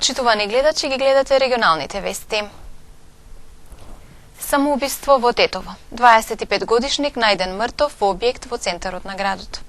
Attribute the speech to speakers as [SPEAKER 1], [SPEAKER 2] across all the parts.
[SPEAKER 1] Почитувани гледачи, ги гледате регионалните вести. Самоубиство во Тетово. 25-годишник најден мртов во објект во центарот на градот.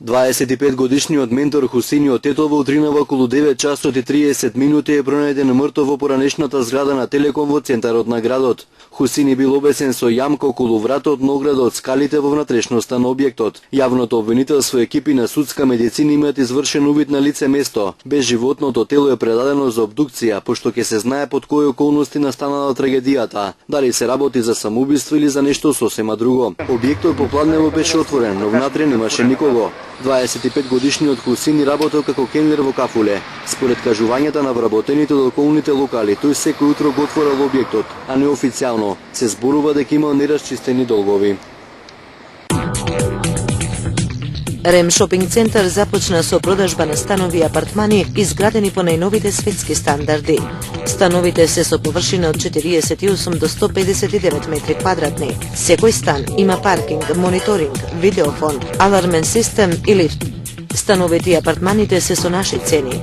[SPEAKER 2] 25-годишниот ментор Хусини од Тетово утринава околу 9 часот и 30 минути е пронајден мртов во поранешната зграда на Телеком во центарот на градот. Хусини бил обесен со јамка околу вратот на оградот, скалите во внатрешноста на објектот. Јавното обвинителство екипи на судска медицина имаат извршен увид на лице место. Безживотното тело е предадено за обдукција, пошто ќе се знае под кои околности настанала трагедијата. Дали се работи за самоубиство или за нешто сосема друго. Објектот попладнево беше отворен, но внатре немаше никого. 25-годишниот Хусини работел како кенер во кафуле. Според кажувањата на вработените од околните локали, тој секој утро го отворил објектот, а неофицијално се зборува дека имал нерасчистени долгови.
[SPEAKER 3] Рем шопинг центар започна со продажба на станови и апартмани изградени по најновите светски стандарди. Становите се со површина од 48 до 159 метри квадратни. Секој стан има паркинг, мониторинг, видеофон, алармен систем и лифт. Становите и апартманите се со наши цени.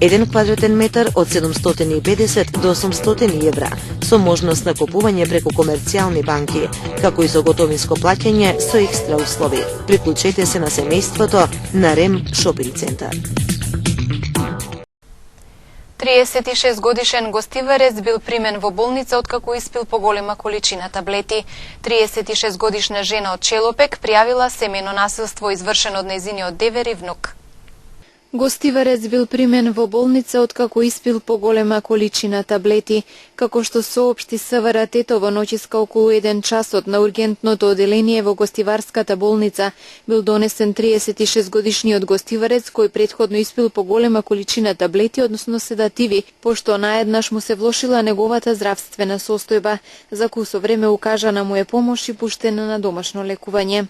[SPEAKER 3] 1 квадратен метар од 750 до 800 евра, со можност на купување преку комерцијални банки, како и со готовинско плаќање со екстра услови. Приклучете се на семејството на Рем шопинг центар.
[SPEAKER 1] 36-годишен гостиварец бил примен во болница откако испил поголема количина таблети. 36-годишна жена од Челопек пријавила семејно насилство извршено од нејзиниот девер и внук.
[SPEAKER 4] Гостиварец бил примен во болница откако испил поголема количина таблети. Како што соопшти СВР Тетово ноќиска околу 1 часот на ургентното оделение во гостиварската болница бил донесен 36-годишниот гостиварец кој претходно испил поголема количина таблети, односно седативи, пошто наеднаш му се влошила неговата здравствена состојба. За кусо време укажана му е помош и пуштена на домашно лекување.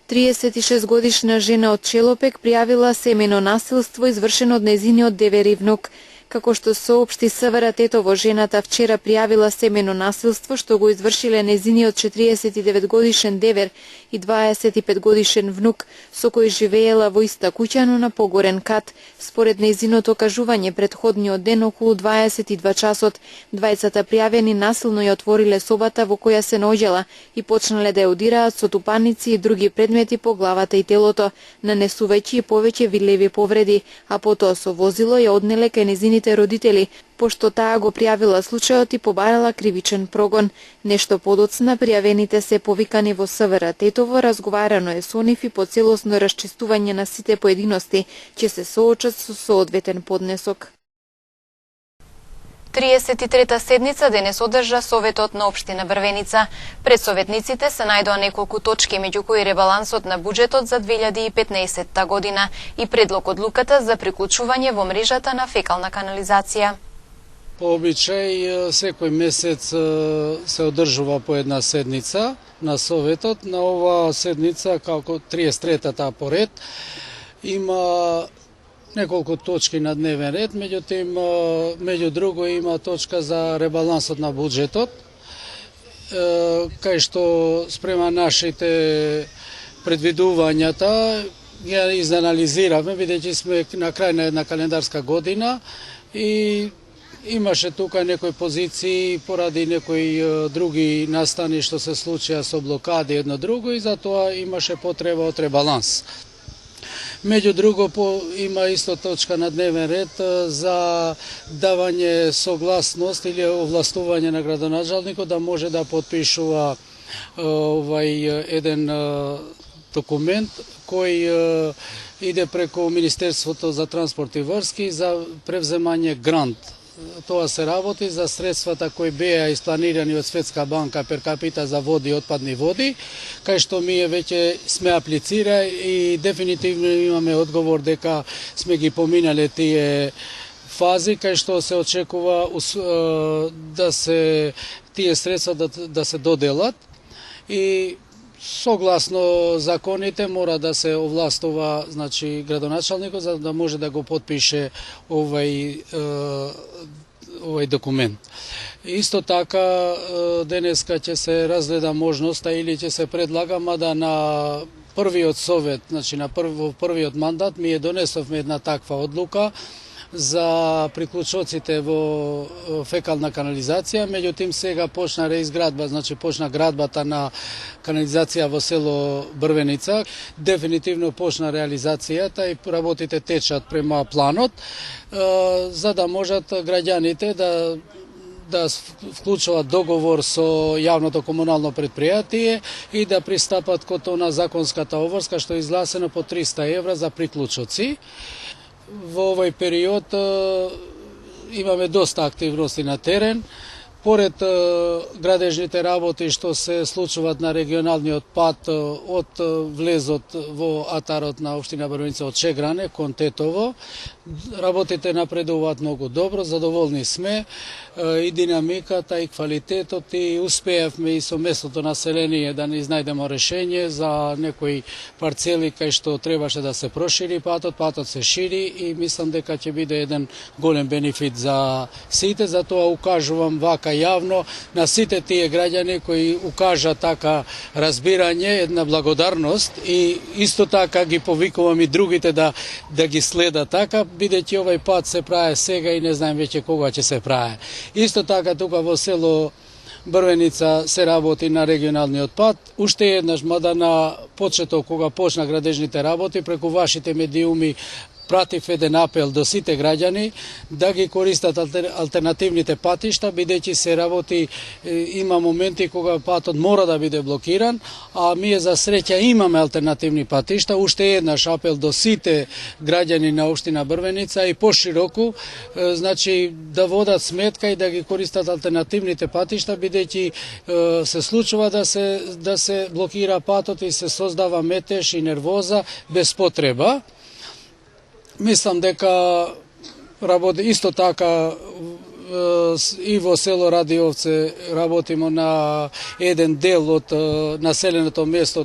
[SPEAKER 4] 36-годишна жена од Челопек пријавила семејно насилство извршено од нејзиниот девер и внук. Како што соопшти СВР Тетово, жената вчера пријавила семејно насилство што го извршиле нејзиниот 49-годишен девер и 25-годишен внук, со кој живеела во иста куќа, но на погорен кат. Според нејзиното кажување, претходниот ден околу 22 часот, двајцата пријавени насилно ја отвориле собата во која се наоѓала и почнале да ја удираат со тупаници и други предмети по главата и телото, нанесувајќи и повеќе видливи повреди, а потоа со возило ја однеле кај нејзините родители, пошто таа го пријавила случајот и побарала кривичен прогон. Нешто подоцна пријавените се повикани во СВР Тетово, разговарано е со нив и по целосно расчистување на сите поединости ќе се соочат со соодветен поднесок.
[SPEAKER 1] 33-та седница денес одржа Советот на општина Брвеница. Пред советниците се најдоа неколку точки, меѓу кои ребалансот на буџетот за 2015 година и предлог одлуката за приклучување во мрежата на фекална канализација.
[SPEAKER 5] По обичај, секој месец се одржува по една седница на Советот. На оваа седница, како 33-та поред, има неколку точки на дневен ред, меѓу друго има точка за ребалансот на буџетот, кај што спрема нашите предвидувањата ја изанализиравме, бидејќи сме на крај на една календарска година и имаше тука некои позиции поради некои други настани што се случија со блокади едно друго и затоа имаше потреба од ребаланс. Меѓу друго има исто точка на дневен ред за давање согласност или овластување на градоначалникот да може да потпишува еден документ кој иде преку Министерството за транспорт и врски за превземање грант. Тоа се работи за средствата кои беа испланирани од Светска банка пер капита за води и отпадни води, кај што ние веќе сме аплицира и дефинитивно имаме одговор дека сме ги поминале тие фази, кај што се очекува да се тие средства да се доделат и согласно законите мора да се овластува, значи, градоначалникот за да може да го потпише овај документ. Исто така денеска ќе се разгледа можноста или ќе се предлага, мада на првиот совет, значи на првиот мандат ми донесовме една таква одлука за приклучоците во фекална канализација, меѓутоа сега почна реизградба, значи почна градбата на канализација во село Брвеница. Дефинитивно почна реализацијата и работите течат према планот, за да можат граѓаните да вклучуваат договор со јавното комунално предпријатие и да пристапат кон она законската обврска што е изгласено по 300 евра за приклучоци. Во овој период имаме доста активности на терен. Поред градежните работи што се случуваат на регионалниот пат од влезот во атарот на општина Брвеница од Шегране кон Тетово, работите напредуваат многу добро, задоволни сме и динамиката и квалитетот и успеавме и со местното население да не изнајдемо решение за некои парцели кај што требаше да се прошири патот се шири и мислам дека ќе биде еден голем бенефит за сите, затоа укажувам вака јавно на сите тие граѓани кои укажа така разбирање, една благодарност и исто така ги повикувам и другите да ги следат така, бидејќи овој пат се прави сега и не знаем веќе кога ќе се прави. Исто така тука во село Брвеница се работи на регионалниот пат. Уште еднаш, мада на почеток кога почна градежните работи, преку вашите медиуми пратив еден апел до сите граѓани да ги користат алтернативните патишта, бидејќи се работи, има моменти кога патот мора да биде блокиран, а ние за среќа имаме алтернативни патишта. Уште еднаш апел до сите граѓани на општина Брвеница и пошироку, значи да водат сметка и да ги користат алтернативните патишта, бидејќи се случува да се блокира патот и се создава метеж и нервоза без потреба. Мислам дека работи исто така и во село Радиовце работиме на еден дел од населеното место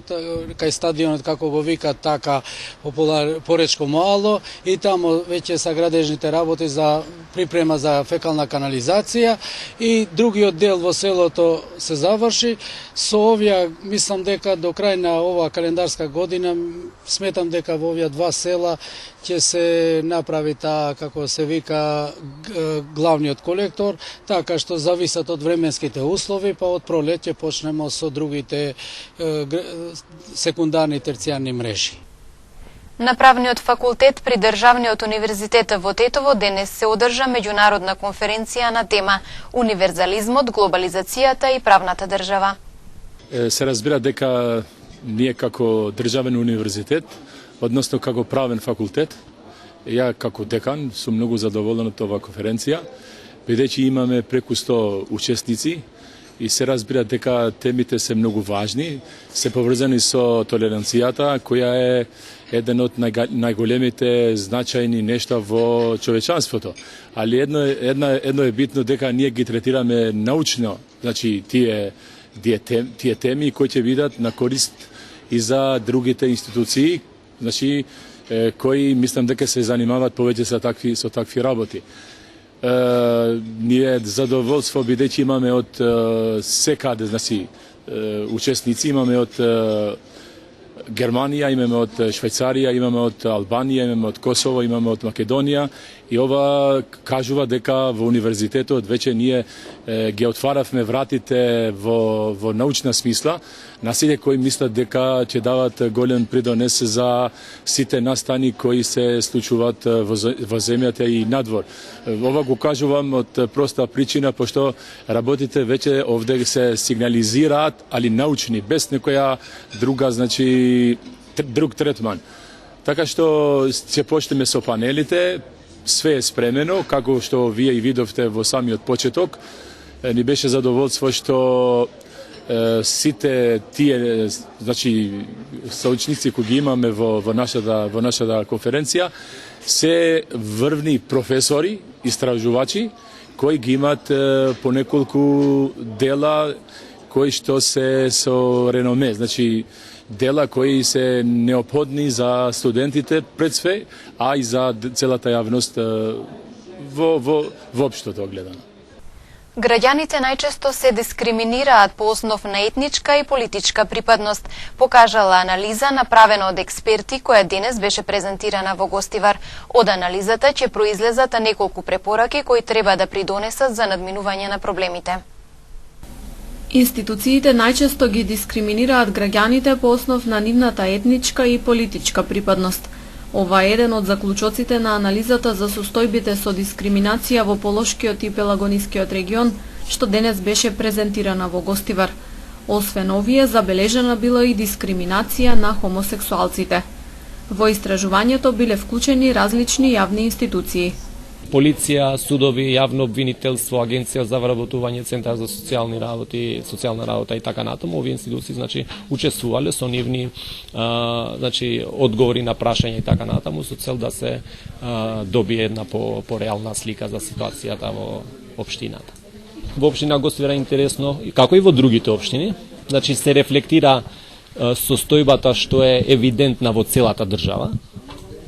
[SPEAKER 5] кај стадионот, како го викат така Поречко мало, и таму веќе са градежните работи за припрема за фекална канализација и другиот дел во селото се заврши. Со овие мислам дека до крај на оваа календарска година сметам дека во овие два села ќе се направи таа, како се вика, главниот колектор, така што зависат од временските услови, па од пролет ќе почнеме со другите секундарни и терцијарни мрежи.
[SPEAKER 1] На правниот факултет при Државниот универзитет во Тетово денес се одржа меѓународна конференција на тема Универзализмот, глобализацијата и правната држава.
[SPEAKER 6] Се разбира дека ние како државен универзитет, односно како правен факултет, ја како декан сум многу задоволен од оваа конференција, бидејќи имаме преку 100 учесници и се разбира дека темите се многу важни, се поврзани со толеранцијата, која е еден од најголемите значајни нешта во човечанството. Али едно е битно дека ние ги третираме научно, значи тие теми кои ќе бидат на корист и за другите институции, значи кои мислам дека се занимаваат повеќе со такви работи. Ние задоволство бидејќи имаме од секаде, значи учесници, имаме од Германија, имаме од Швајцарија, имаме од Албанија, имаме од Косово, имаме од Македонија и ова кажува дека во универзитетот веќе ние ги отваравме вратите во научна смисла на сите кои мислат дека ќе дават голем придонес за сите настани кои се случуваат во земјата и надвор. Ова го кажувам од проста причина, пошто работите веќе овде се сигнализираат, али научни, без некоја друга, значи друг третман. Така што ќе почнеме со панелите, све е спремено, како што вие и видовте во самиот почеток. Ни беше задоволство што сите тие, значи соучници кои ги имаме во нашата конференција се врвни професори, истражувачи кои ги имаат по неколку дела кои што се со реноме, значи дела кои се неопходни за студентите пред све, а и за целата јавност во општото гледано.
[SPEAKER 1] Граѓаните најчесто се дискриминираат по основ на етничка и политичка припадност, покажала анализа направена од експерти која денес беше презентирана во Гостивар. Од анализата ќе произлезат неколку препораки кои треба да придонесат за надминување на проблемите.
[SPEAKER 7] Институциите најчесто ги дискриминираат граѓаните по основ на нивната етничка и политичка припадност. Ова е еден од заклучоците на анализата за состојбите со дискриминација во Полошкиот и Пелагонискиот регион, што денес беше презентирана во Гостивар. Освен овие, забележана била и дискриминација на хомосексуалците. Во истражувањето биле вклучени различни јавни институции.
[SPEAKER 8] Полиција, судови, јавно обвинителство, Агенција за вработување, Центар за социјални работи, социјална работа и така натаму, овие институции учествувале со нивни одговори на прашања и така натаму со цел да се добие една по-реална слика за ситуацијата во општината. Во општина Гостивар е интересно, како и во другите општини, се рефлектира состојбата што е евидентна во целата држава,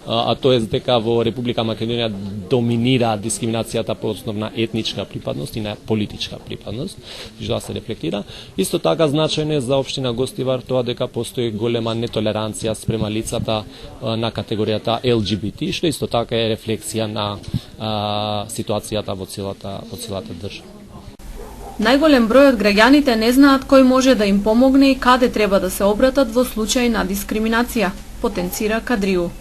[SPEAKER 8] а тоа е дека во Република Македонија доминира дискриминацијата по основ на етничка припадност и на политичка припадност, што се рефлектира. Исто така значајно е за општина Гостивар тоа дека постои голема нетолеранција спрема лицата на категоријата LGBT, што исто така е рефлексија на ситуацијата во целата држава.
[SPEAKER 7] Најголем број од граѓаните не знаат кој може да им помогне и каде треба да се обратат во случај на дискриминација, потенцира Кадриу.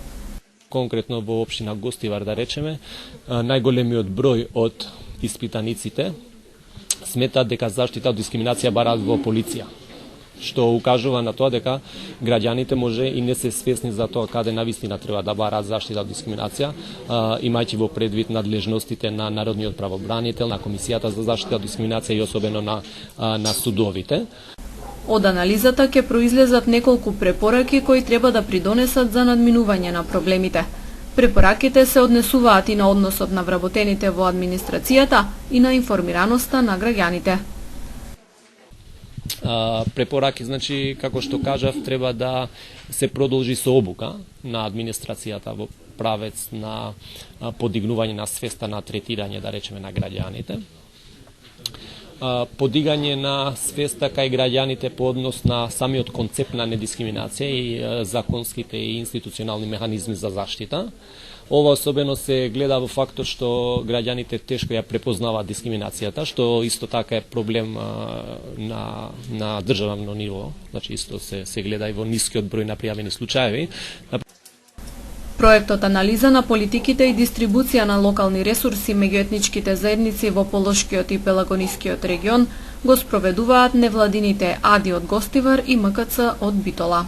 [SPEAKER 8] Конкретно во општина Гостивар, да речеме, најголемиот број од испитаниците сметаат дека заштита од дискриминација бараат во полиција, што укажува на тоа дека граѓаните може и не се свесни за тоа каде навистина треба да бараат заштита од дискриминација, имајќи во предвид надлежностите на Народниот правобранител, на Комисијата за заштита од дискриминација и особено на судовите.
[SPEAKER 7] Од анализата ќе произлезат неколку препораки кои треба да придонесат за надминување на проблемите. Препораките се однесуваат и на односот на вработените во администрацијата и на информираноста на граѓаните.
[SPEAKER 8] Препораки, како што кажав, треба да се продолжи со обука на администрацијата во правец на подигнување на свеста на третирање, да речеме, на граѓаните. Подигање на свеста кај граѓаните по однос на самиот концепт на недискриминација и законските и институционални механизми за заштита. Ова особено се гледа во фактот што граѓаните тешко ја препознаваат дискриминацијата, што исто така е проблем на државно ниво, исто се гледа и во нискиот број на пријавени случаеви.
[SPEAKER 7] Проектот анализа на политиките и дистрибуција на локални ресурси меѓу етничките заедници во Полошкиот и Пелагонискиот регион го спроведуваат невладините АДИ од Гостивар и МКЦ од Битола.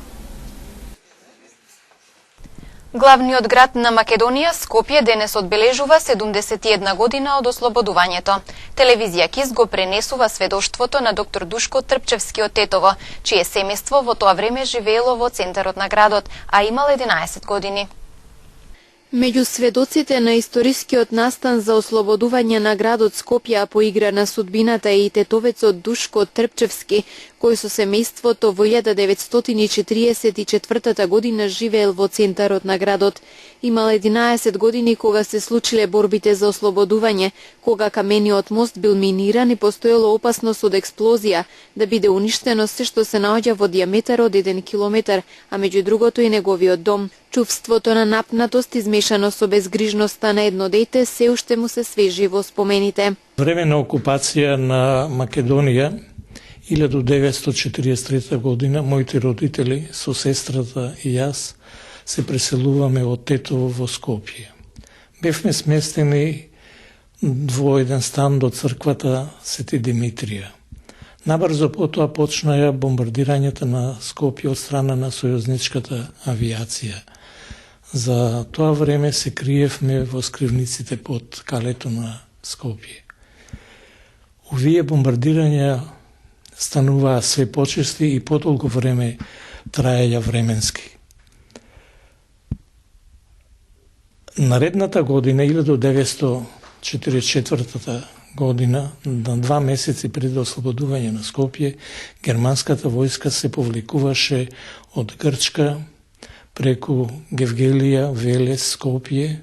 [SPEAKER 1] Главниот град на Македонија, Скопје, денес одбележува 71 година од ослободувањето. Телевизија КИС го пренесува сведоштвото на доктор Душко Трпчевски од Тетово, чие семејство во тоа време живеело во центарот на градот, а имал 11 години.
[SPEAKER 4] Меѓу сведоците на историскиот настан за ослободување на градот Скопје поигра на судбината и тетовецот Душко Трпчевски, кој со семејството во 1944 година живеел во центарот на градот. Имал 11 години кога се случиле борбите за ослободување, кога камениот мост бил миниран и постоело опасност од експлозија, да биде уништено се што се наоѓа во диаметар од 1 километар, а меѓу другото и неговиот дом. Чувството на напнатост измешано со безгрижноста на едно дете се уште му се свежи во спомените.
[SPEAKER 9] Време на окупација на Македонија 1943 година моите родители со сестрата и јас се преселуваме од Тетово во Скопје. Бевме сместени во еден стан до црквата Свети Димитрија. Набрзо потоа почнаја бомбардирањата на Скопје од страна на сојузничката авиација. За тоа време се криевме во скривниците под калето на Скопје. Овие бомбардирања стануваа све почести и потолку време траеја временски. Наредната година, 1944 година, на 2 месеци пред ослободување на Скопје, германската војска се повлекуваше од Грчка преку Гевгелија, Велес, Скопје,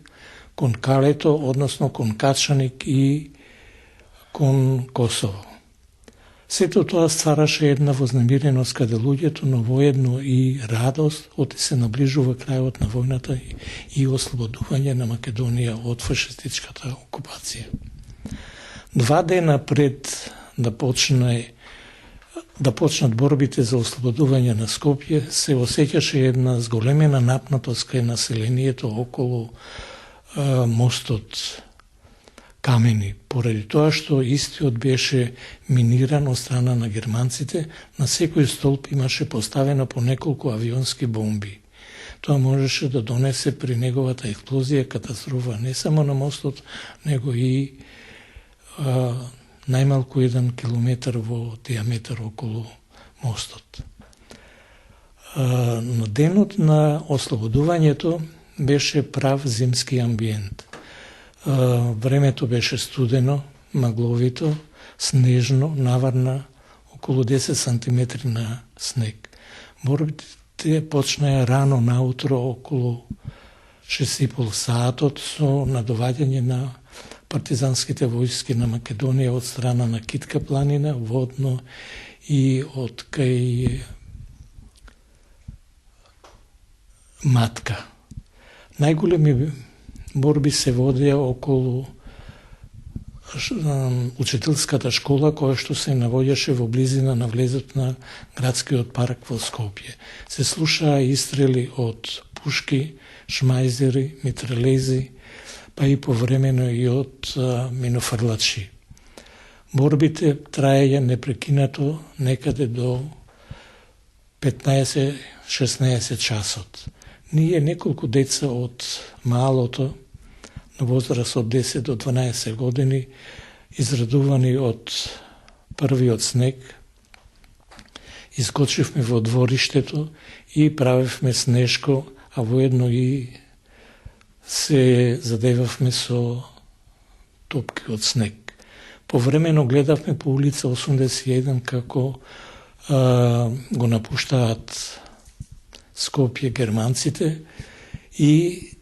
[SPEAKER 9] кон Калето, односно кон Качаник и кон Косово. Сето тоа ствараше една вознемиреност каде луѓето, но воедно и радост од се наближува крајот на војната и ослободување на Македонија од фашистичката окупација. 2 дена пред да почнат борбите за ослободување на Скопје, се осеќаше една зголемена напнатост кај населението околу мостот Камени, поради тоа што истиот беше миниран од страна на германците, на секој столб имаше поставено по неколку авионски бомби. Тоа можеше да донесе при неговата експлозија катастрофа не само на мостот, него и најмалку 1 километар во диаметар околу мостот. На денот на ослободувањето беше прав зимски амбиент. Времето беше студено, магловито, снежно, наварна околу 10 сантиметри на снег. Борбите почнаја рано наутро околу 6,5 саатот со надоваѓање на партизанските војски на Македонија од страна на Китка планина, водно и од кај Матка. Најголеми борби се водеа околу учителската школа, која што се наоѓаше во близина на влезот на градскиот парк во Скопје. Се слушаа истрели од пушки, шмајзери, митралези, па и повремено и од минофрлачи. Борбите траеја непрекинато некаде до 15-16 часот. Ние неколку деца од малото, на возраст од 10 до 12 години, израдувани од првиот снег, искочивме во двориштето и правевме снежко, а воедно и се задевавме со топки од снег. Повремено гледавме по улица 81 како го напуштаат Скопје германците и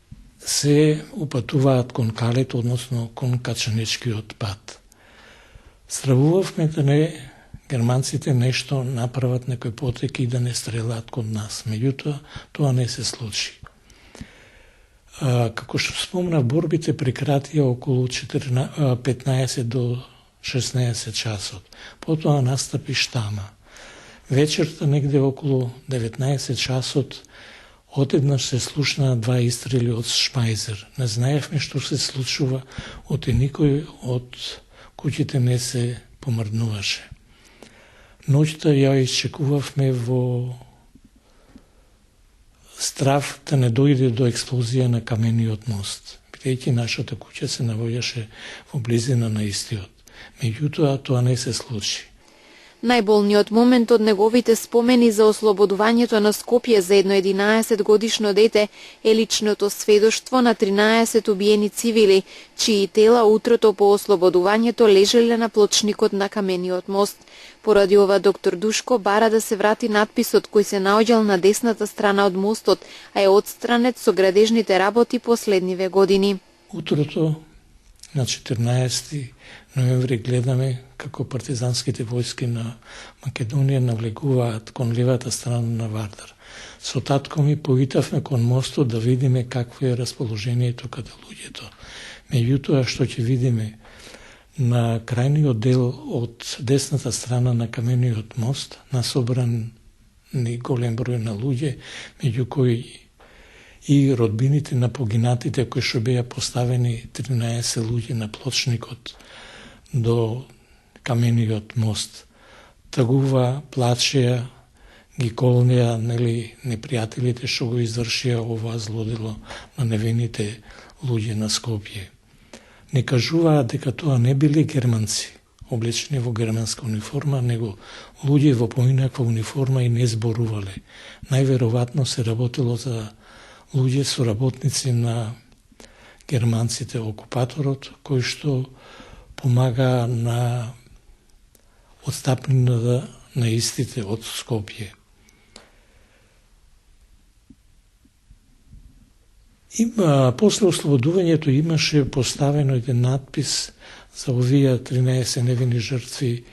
[SPEAKER 9] се упатуваат кон Калет, односно кон Качанечкиот пат. Стравувавме да не германците нешто направат, некој потек и да не стрелаат кон нас. Меѓутоа, тоа не се случи. Како што спомнав, борбите прекратија околу 15 до 16 часот. Потоа настапи штама. Вечерта, негде околу 19 часот, одеднаш се слушнаа 2 истрели од шмајзер. Не знаевме што се случува, оти никој од куќите не се помрднуваше. Ноќта ја исчекувавме во страв да не дојде до експлозија на камениот мост, бидејќи нашата куќа се наоѓаше во близина на истиот. Меѓутоа, тоа не се случи.
[SPEAKER 4] Најболниот момент од неговите спомени за ослободувањето на Скопје за едно 11-годишно дете е личното сведоштво на 13 убиени цивили, чии тела утрото по ослободувањето лежеле на плочникот на камениот мост. Поради ова доктор Душко бара да се врати надписот кој се наоѓал на десната страна од мостот, а е отстранет со градежните работи последниве години.
[SPEAKER 9] Утрото на 14 ноември гледаме како партизанските војски на Македонија навлегуваат кон левата страна на Вардар. Со татко ми поитавме кон мостот да видиме какво е расположението каде луѓето. Меѓутоа што ќе видиме на крајниот дел од десната страна на камениот мост, насобран ни голем број на луѓе, меѓу кои и родбините на погинатите кои што беа поставени 13 луѓе на плочникот до камениот мост. Тагува, плачеа, ги колнеа, непријателите што го извршија ова злодело на невините луѓе на Скопје. Не кажуваат дека тоа не биле германци, облечени во германска униформа, него луѓе во поинаква униформа и не зборувале. Најверојатно се работело за луѓе соработници на германците, окупаторот, кои што помага на отстапнината на истите од Скопје. После ослободувањето имаше поставено еден надпис за овие 13 невини жртви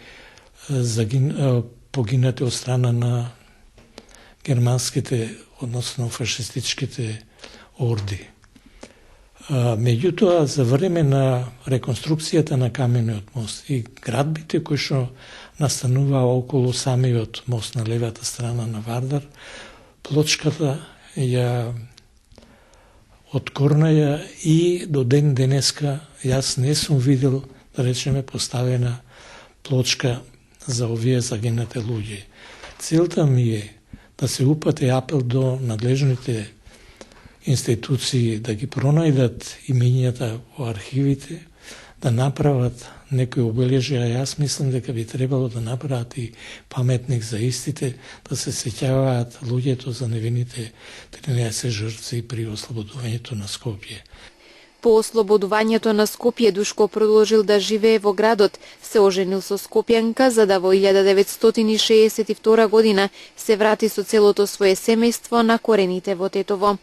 [SPEAKER 9] погинати од страна на германските, односно фашистичките орди. Меѓутоа, за време на реконструкцијата на камениот мост и градбите кои што настануваа околу самиот мост на левата страна на Вардар, плочката ја откорнаја и до ден денеска јас не сум видел, да речеме, поставена плочка за овие загинати луѓе. Целта ми е да се упати апел до надлежните институции да ги пронајдат имењата во архивите, да направат некои обележја. Јас мислам дека би требало да направат и паметник за истите, да се сеќаваат луѓето за невините 13 жртви при ослободувањето на Скопје.
[SPEAKER 4] По ослободувањето на Скопје Душко продолжил да живее во градот, се оженил со скопјанка, за да во 1962 година се врати со целото свое семејство на корените во Тетово.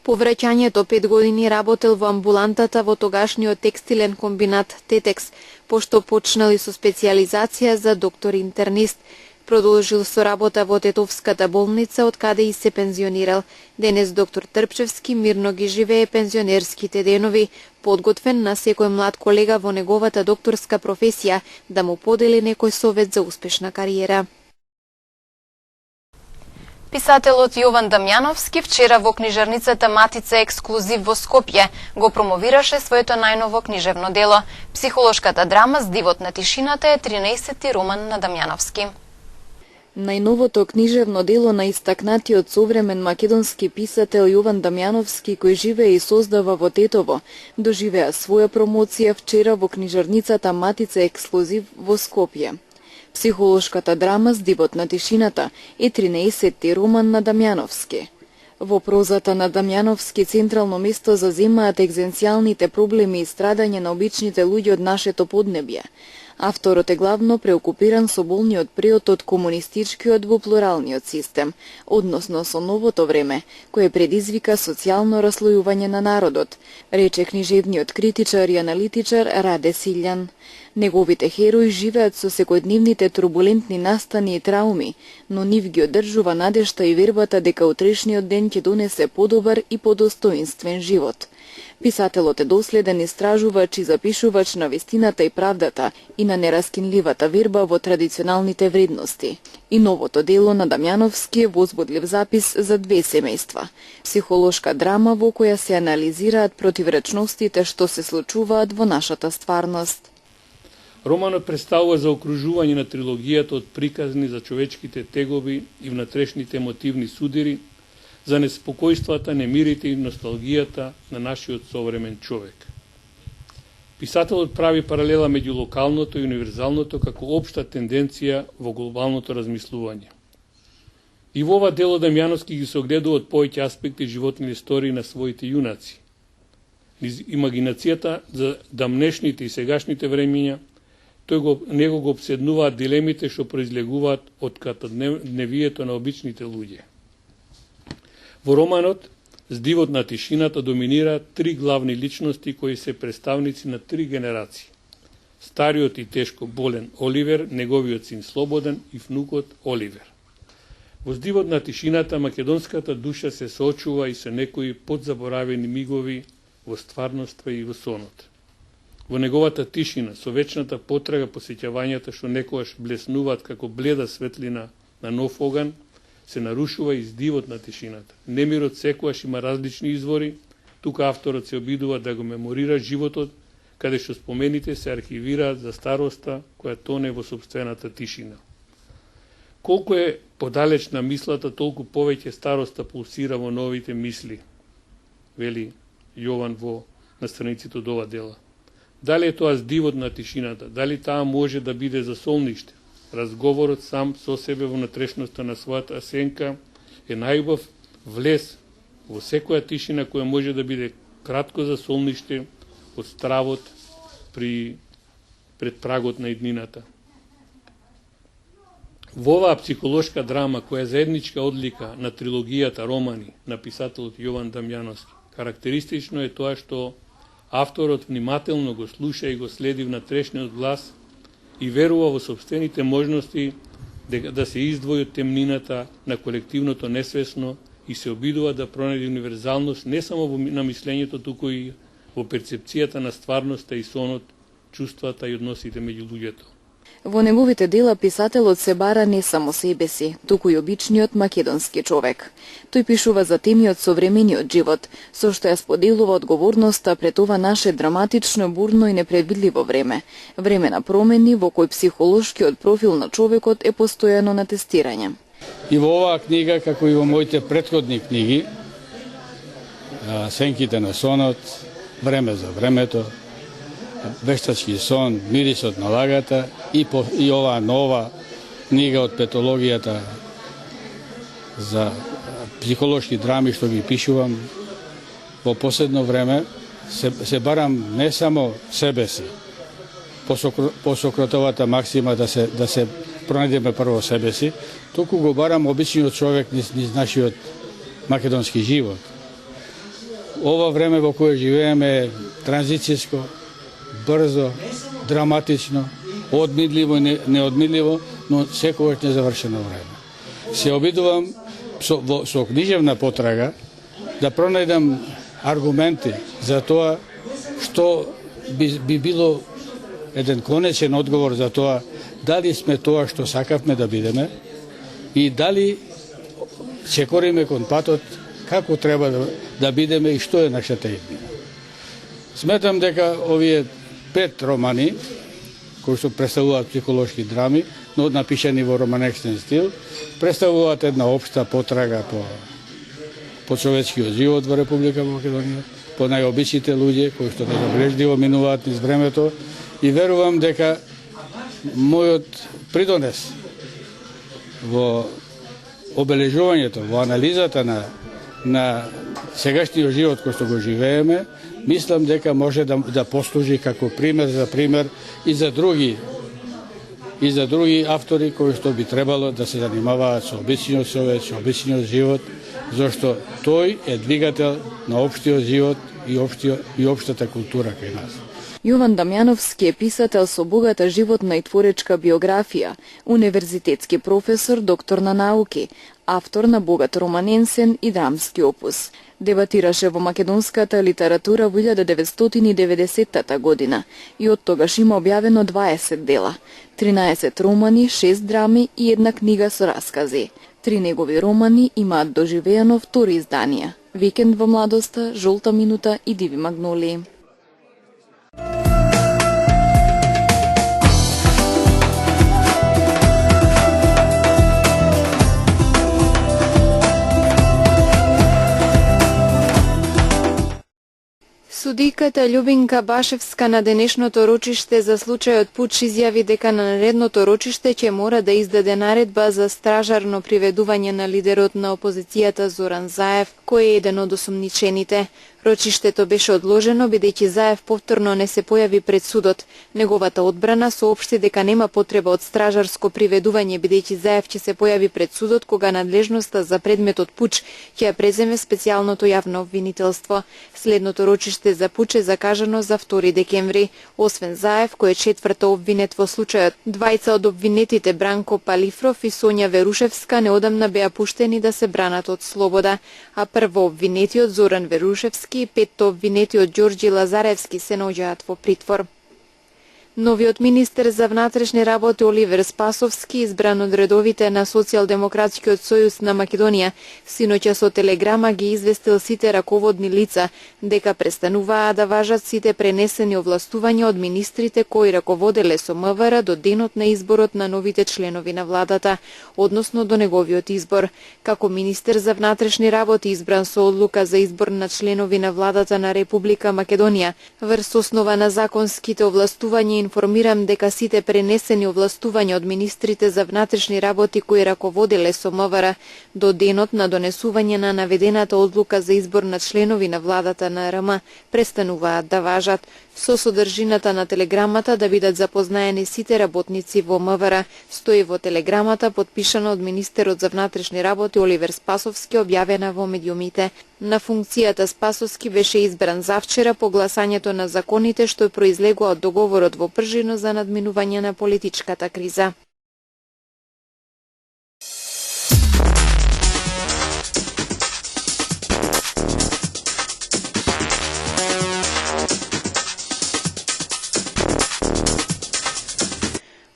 [SPEAKER 4] По враќањето 5 години работел во амбулантата во тогашниот текстилен комбинат Тетекс, пошто почнал и со специјализација за доктор-интернист. Продолжил со работа во Тетовската болница, од каде и се пензионирал. Денес доктор Трпчевски мирно ги живее пензионерските денови, подготвен на секој млад колега во неговата докторска професија да му подели некој совет за успешна кариера.
[SPEAKER 1] Писателот Јован Дамјановски вчера во книжарницата Матица Ексклузив во Скопје го промовираше своето најново книжевно дело. Психолошката драма Здивот на тишината е 13-ти роман на Дамјановски.
[SPEAKER 7] Најновото книжевно дело на истакнатиот современ македонски писател Јован Дамјановски, кој живее и создава во Тетово, доживеа своја промоција вчера во книжарницата Матица Ексклузив во Скопје. Психолошката драма Здивот на тишината е 13-ти роман на Дамјановски. Во прозата на Дамјановски централно место заземаат екзистенцијалните проблеми и страдање на обичните луѓе од нашето поднебје. Авторот е главно преокупиран со болниот преод од комунистичкиот во плуралниот систем, односно со новото време, кое предизвика социјално раслојување на народот, рече книжевниот критичар и аналитичар Раде Силјан. Неговите херои живеат со секојдневните турбулентни настани и трауми, но нив ги одржува надежта и вербата дека утрешниот ден ќе донесе подобар и подостоинствен живот. Писателот е доследен истражувач и запишувач на вистината и правдата и на нераскинливата верба во традиционалните вредности. И новото дело на Дамјановски е возбудлив запис за две семејства. Психолошка драма во која се анализираат противречностите што се случуваат во нашата стварност.
[SPEAKER 10] Романот представува заокружување на трилогијата од приказни за човечките тегоби и внатрешните емотивни судири, за неспокојствата, немирите и носталгијата на нашиот современ човек. Писателот прави паралела меѓу локалното и универзалното како општа тенденција во глобалното размислување. И во ова дело Дамјановски ги се огледува од повеќе аспекти животни истории на своите јунаци. Низ имагинацијата за дамнешните и сегашните времиња, него го обседнуваат дилемите што произлегуваат од катодневието на обичните луѓе. Во романот Здивот на тишината доминира три главни личности кои се представници на три генерации. Стариот и тешко болен Оливер, неговиот син Слободен и внукот Оливер. Во Здивот на тишината македонската душа се соочува и со некои подзаборавени мигови во стварноста и во сонот. Во неговата тишина, со вечната потрага по сеќавањата што некогаш блеснуваат како бледа светлина на нов оган, се нарушува и здивот на тишината. Немирот секогаш има различни извори, тука авторот се обидува да го меморира животот, каде што спомените се архивираат за староста која тоне во сопствената тишина. Колку е подалечна мислата, толку повеќе староста пулсира во новите мисли, вели Јован во настраниците од ова дела. Дали е тоа здивот на тишината, дали таа може да биде за солниште? Разговорот сам со себе во натрешноста на својата сенка е најубав влез во секоја тишина која може да биде кратко за солниште од стравот пред прагот на иднината. Во оваа психолошка драма, која е заедничка одлика на трилогијата романи на писателот Јован Дамјановски, Карактеристично е тоа што авторот внимателно го слуша и го следи внатрешниот глас и верува во собствените можности да се издвои од темнината на колективното несвесно и се обидува да пронајде универзалност не само на мислењето, туку и во перцепцијата на стварноста и сонот, чувствата и односите меѓу луѓето.
[SPEAKER 4] Во неговите дела писателот се бара не само себе си, туку и обичниот македонски човек. Тој пишува за теми од современиот живот, со што ја споделува одговорноста пред ова наше драматично, бурно и непредвидливо време. Време на промени во кој психолошкиот профил на човекот е постојано на тестирање.
[SPEAKER 11] И во оваа книга, како и во моите претходни книги, Сенките на сонот, Време за времето, Вештачки сон, Мирисот на лагата и оваа нова книга од петологијата за психолошки драми што ги пишувам, во последно време се барам не само себе си, по Сократовата максима да се пронајдеме прво себе си, туку го барам обичниот човек низ нашиот македонски живот. Ова време во кое живееме е транзицијско, брзо, драматично, одмидливо и неодмидливо, но секогаш незавршено време. Се обидувам со книжевна потрага да пронајдам аргументи за тоа што би било еден конечен одговор за тоа дали сме тоа што сакавме да бидеме и дали ќе кориме кон патот како треба да бидеме и што е нашата иднина. Сметам дека овие 5 романи, кои што представуваат психолошки драми, но напишани во романексен стил, представуваат една општа потрага по човечкиот живот во Република Македонија, по најобичните луѓе кои што незабележливо минуваат низ времето и верувам дека мојот придонес во обележувањето, во анализата на сегашниот живот кој што го живееме, мислам дека може да послужи како пример и за други автори кои што би требало да се занимаваат со обичниот човек, со обичниот живот, зашто тој е двигател на општиот живот и општата култура кај нас.
[SPEAKER 4] Јован Дамјановски е писател со богата животна и творечка биографија, универзитетски професор, доктор на науки, автор на богат романенсен и драмски опус. Дебатираше во македонската литература во 1990 година и од тогаш има објавено 20 дела, 13 романи, 6 драми и една книга со раскази. 3 негови романи имаат доживеано втори изданија: Викенд во младоста, Жолта минута и Диви магнолии. Судиката Љубинка Башевска на денешното рочиште за случајот Пуч изјави дека на наредното рочиште ќе мора да издаде наредба за стражарно приведување на лидерот на опозицијата Зоран Заев, кој е еден од осомничените. Рочиштето беше одложено бидејќи Заев повторно не се појави пред судот. Неговата одбрана соопшти дека нема потреба од стражарско приведување бидејќи Заев ќе се појави пред судот кога надлежноста за предметот Пуч ќе ја преземе специјалното јавно обвинителство. Следното рочиште за Пуч е закажано за 2 декември. Освен Заев, кој е четврто обвинет во случајот, двајца од обвинетите Бранко Палифров и Сонја Верушевска неодамна беа пуштени да се бранат од слобода, а прво обвинетиот Зоран Верушевски и 5 обвинети од Ѓорѓи Лазаревски се наоѓаат во притвор. Новиот министер за внатрешни работи Оливер Спасовски, избран од редовите на Социјалдемократскиот сојуз на Македонија, синоќа со телеграма ги известил сите раководни лица дека престануваа да важат сите пренесени овластувања од министрите кои раководеле со МВР до денот на изборот на новите членови на владата, односно до неговиот избор. Како министер за внатрешни работи избран со одлука за избор на членови на владата на Република Македонија, врз основа на законските овластувања информирам дека сите пренесени овластувања од министрите за внатрешни работи кои раководеле со МВР до денот на донесување на наведената одлука за избор на членови на владата на РМ престануваат да важат. Со содржината на телеграмата да бидат запознаени сите работници во МВР, стои во телеграмата подпишано од министерот за внатрешни работи Оливер Спасовски, објавена во медиумите. На функцијата Спасовски беше избран завчера по гласањето на законите што произлегува од договорот во Пржино за надминување на политичката криза.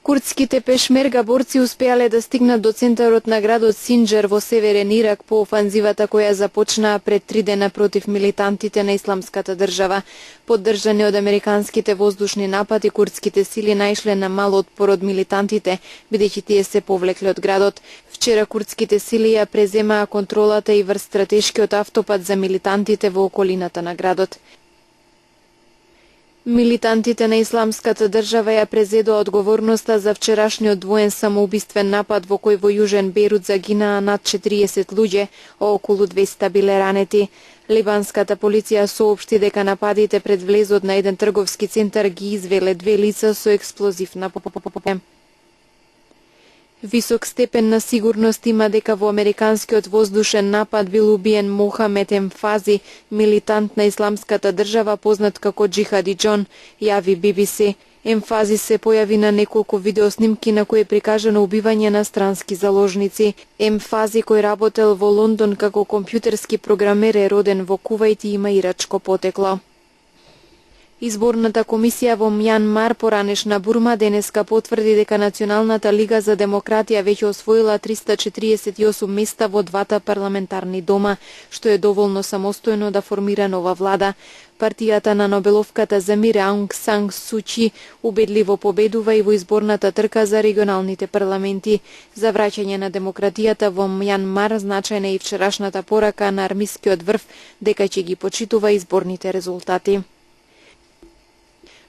[SPEAKER 4] Курдските пешмерга борци успеале да стигнат до центарот на градот Синџер во северен Ирак по офанзивата која започнаа пред 3 дена против милитантите на Исламската држава. Поддржани од американските воздушни напади, курдските сили најшле на мал отпор од милитантите, бидејќи тие се повлекле од градот. Вчера курдските сили ја преземаа контролата и врз стратешкиот автопат за милитантите во околината на градот. Милитантите на Исламската држава ја презедоа одговорноста за вчерашниот двоен самоубиствен напад во кој во јужен Бејрут загинаа над 40 луѓе, а околу 200 биле ранети. Либанската полиција соопшти дека нападите пред влезот на еден трговски центар ги извеле 2 лица со експлозивна попопопопопе. Висок степен на сигурност има дека во американскиот воздушен напад бил убиен Мохамед Емфази, милитант на Исламската држава познат како Джихади Џон, јави BBC. Емфази се појави на неколку видеоснимки на кои е прикажано убивање на странски заложници. Емфази, кој работел во Лондон како компјутерски програмер, е роден во Кувајт и има ирачко потекло. Изборната комисија во Мјанмар, поранешна Бурма, денеска потврди дека Националната лига за демократија веќе освоила 348 места во двата парламентарни дома, што е доволно самостојно да формира нова влада. Партијата на Нобеловката за мир Аунг Сан Су Чи убедливо победува и во изборната трка за регионалните парламенти. За враќање на демократијата во Мјанмар значајна е и вчерашната порака на армискиот врв дека ќе ги почитува изборните резултати.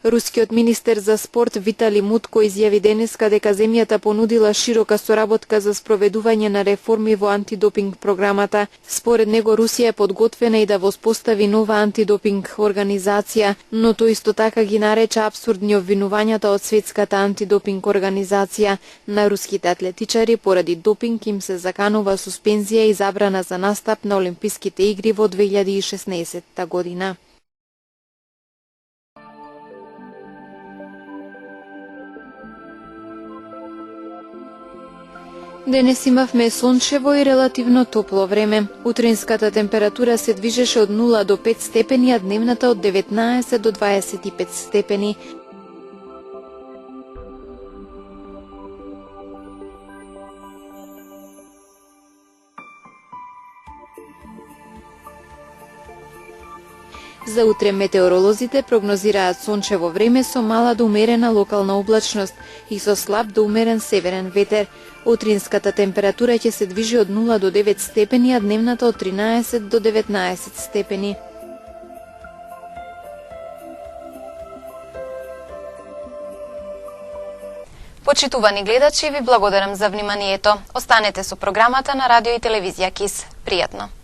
[SPEAKER 4] Рускиот министер за спорт Витали Мутко изјави денеска дека земјата понудила широка соработка за спроведување на реформи во антидопинг програмата. Според него Русија е подготвена и да воспостави нова антидопинг организација, но тој исто така ги нарече апсурдни обвинувањата од Светската антидопинг организација. На руските атлетичари поради допинг им се заканува суспензија и забрана за настап на Олимписките игри во 2016 година. Денес имавме сончево и релативно топло време. Утринската температура се движеше од 0 до 5 степени, а дневната од 19 до 25 степени. За утре метеоролозите прогнозираат сончево време со мала до умерена локална облачност и со слаб до умерен северен ветер. Утринската температура ќе се движи од 0 до 9 степени, а дневната од 13 до 19 степени.
[SPEAKER 1] Почитувани гледачи, ви благодарам за вниманието. Останете со програмата на радио и телевизија КИС. Пријатно!